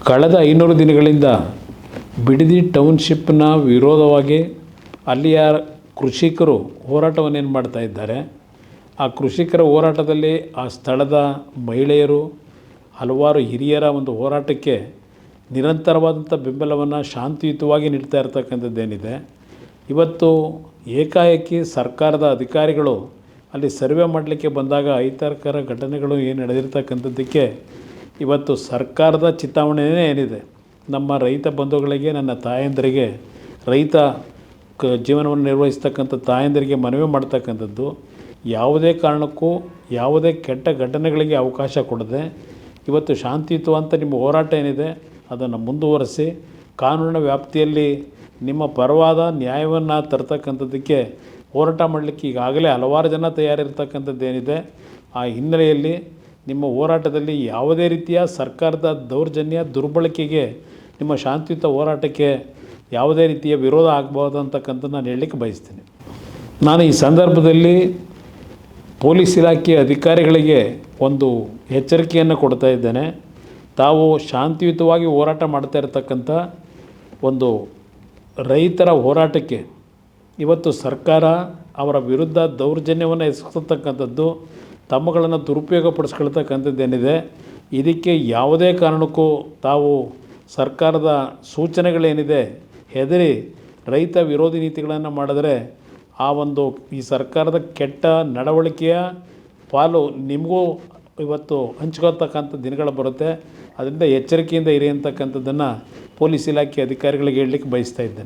ಕಳೆದ 500 ದಿನಗಳಿಂದ ಬಿಡದಿ ಟೌನ್ಶಿಪ್ನ ವಿರೋಧವಾಗಿ ಅಲ್ಲಿಯ ಕೃಷಿಕರು ಹೋರಾಟವನ್ನೇನು ಮಾಡ್ತಾ ಇದ್ದಾರೆ. ಆ ಕೃಷಿಕರ ಹೋರಾಟದಲ್ಲಿ ಆ ಸ್ಥಳದ ಮಹಿಳೆಯರು ಹಲವಾರು ಹಿರಿಯರ ಒಂದು ಹೋರಾಟಕ್ಕೆ ನಿರಂತರವಾದಂಥ ಬೆಂಬಲವನ್ನು ಶಾಂತಿಯುತವಾಗಿ ನೀಡ್ತಾ ಇರ್ತಕ್ಕಂಥದ್ದೇನಿದೆ. ಇವತ್ತು ಏಕಾಏಕಿ ಸರ್ಕಾರದ ಅಧಿಕಾರಿಗಳು ಅಲ್ಲಿ ಸರ್ವೆ ಮಾಡಲಿಕ್ಕೆ ಬಂದಾಗ ಅಹಿತಕರ ಘಟನೆಗಳು ಏನು ನಡೆದಿರ್ತಕ್ಕಂಥದ್ದಕ್ಕೆ ಇವತ್ತು ಸರ್ಕಾರದ ಚಿತಾವಣೆಯೇ ಏನಿದೆ, ನಮ್ಮ ರೈತ ಬಂಧುಗಳಿಗೆ, ನನ್ನ ತಾಯಂದಿರಿಗೆ, ರೈತ ಜೀವನವನ್ನು ನಿರ್ವಹಿಸ್ತಕ್ಕಂಥ ತಾಯಂದಿರಿಗೆ ಮನವಿ ಮಾಡ್ತಕ್ಕಂಥದ್ದು, ಯಾವುದೇ ಕಾರಣಕ್ಕೂ ಯಾವುದೇ ಕೆಟ್ಟ ಘಟನೆಗಳಿಗೆ ಅವಕಾಶ ಕೊಡದೆ ಇವತ್ತು ಶಾಂತಿಯುತವಂತ ನಿಮ್ಮ ಹೋರಾಟ ಏನಿದೆ ಅದನ್ನು ಮುಂದುವರಿಸಿ ಕಾನೂನಿನ ವ್ಯಾಪ್ತಿಯಲ್ಲಿ ನಿಮ್ಮ ಪರವಾದ ನ್ಯಾಯವನ್ನು ತರ್ತಕ್ಕಂಥದ್ದಕ್ಕೆ ಹೋರಾಟ ಮಾಡಲಿಕ್ಕೆ ಈಗಾಗಲೇ ಹಲವಾರು ಜನ ತಯಾರಿರ್ತಕ್ಕಂಥದ್ದೇನಿದೆ. ಆ ಹಿನ್ನೆಲೆಯಲ್ಲಿ ನಿಮ್ಮ ಹೋರಾಟದಲ್ಲಿ ಯಾವುದೇ ರೀತಿಯ ಸರ್ಕಾರದ ದೌರ್ಜನ್ಯ ದುರ್ಬಳಕೆಗೆ ನಿಮ್ಮ ಶಾಂತಿಯುತ ಹೋರಾಟಕ್ಕೆ ಯಾವುದೇ ರೀತಿಯ ವಿರೋಧ ಆಗಬಹುದು ಅಂತಕ್ಕಂಥದ್ದು ನಾನು ಹೇಳಲಿಕ್ಕೆ ಬಯಸ್ತೀನಿ. ನಾನು ಈ ಸಂದರ್ಭದಲ್ಲಿ ಪೊಲೀಸ್ ಇಲಾಖೆಯ ಅಧಿಕಾರಿಗಳಿಗೆ ಒಂದು ಎಚ್ಚರಿಕೆಯನ್ನು ಕೊಡ್ತಾ ಇದ್ದೇನೆ. ತಾವು ಶಾಂತಿಯುತವಾಗಿ ಹೋರಾಟ ಮಾಡ್ತಾ ಇರತಕ್ಕಂಥ ಒಂದು ರೈತರ ಹೋರಾಟಕ್ಕೆ ಇವತ್ತು ಸರ್ಕಾರ ಅವರ ವಿರುದ್ಧ ದೌರ್ಜನ್ಯವನ್ನು ಎಸಗತಕ್ಕಂಥದ್ದು, ತಮ್ಮಗಳನ್ನು ದುರುಪಯೋಗಪಡಿಸ್ಕೊಳ್ತಕ್ಕಂಥದ್ದೇನಿದೆ, ಇದಕ್ಕೆ ಯಾವುದೇ ಕಾರಣಕ್ಕೂ ತಾವು ಸರ್ಕಾರದ ಸೂಚನೆಗಳೇನಿದೆ ಹೆದರಿ ರೈತ ವಿರೋಧಿ ನೀತಿಗಳನ್ನು ಮಾಡಿದರೆ ಆ ಒಂದು ಈ ಸರ್ಕಾರದ ಕೆಟ್ಟ ನಡವಳಿಕೆಯ ಪಾಲು ನಿಮಗೂ ಇವತ್ತು ಹಂಚ್ಕೊಳ್ತಕ್ಕಂಥ ದಿನಗಳು ಬರುತ್ತೆ. ಅದರಿಂದ ಎಚ್ಚರಿಕೆಯಿಂದ ಇರಿ ಅಂತಕ್ಕಂಥದ್ದನ್ನು ಪೊಲೀಸ್ ಇಲಾಖೆ ಅಧಿಕಾರಿಗಳಿಗೆ ಹೇಳಲಿಕ್ಕೆ ಬಯಸ್ತಾ ಇದ್ದೇನೆ.